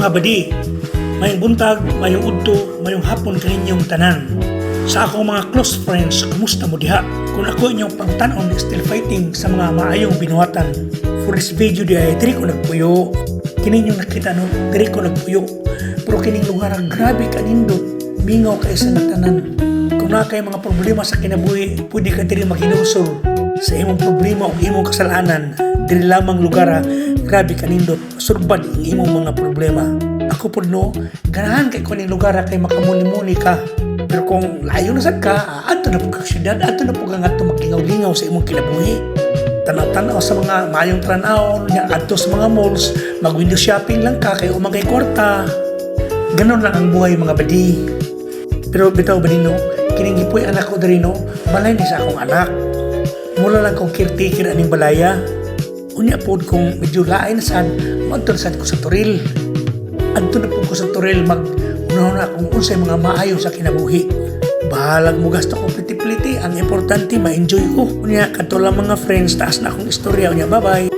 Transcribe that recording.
Mga badi, mayong buntag, mayong udto, mayong hapon kaninyong tanan. Sa akong mga close friends, kumusta mo diha? Kung ako inyong pangtanon still fighting sa mga maayong binuhatan. For this video diha, diri ko nagpuyo. Kininyong nakita no, diri ko nagpuyo. Pero kining lugar grabe kanindot, mingaw kay sa tanan. Kung na kay mga problema sa kinabuhi, pwede ka diri maghinusol sa imong problema o imong kasalanan. Diri lamang lugar grabe kanindot, surbad ang imong mga problema. Ako po no, ganahan kay kuning lugar kay makamuni-muni ka. Pero kung layo na sad ka, ato na po ka syudad, ato na po ka nga maglingaw-lingaw sa imong kinabuhi. Tanaw-tanaw sa mga mayong tranaw, niya ato sa mga malls, mag-window shopping lang ka kay umagay kwarta. Ganon lang ang buhay mga badi. Pero bitaw ba nino, kining gipoy anak ko diri no, balay ni sa akong anak. Mula lang kong caretaker aning balaya. Unya po kung medyo lain sad, magtun sad ko sa Toril. Adto na po ko sa Toril una kung unsay mga maayo sa kinabuhi. Bahalag mo gasto ko pliti-pliti, ang importante ma-enjoy ko. Unya kadto lang mga friends, taas na akong istorya. Unya bye-bye.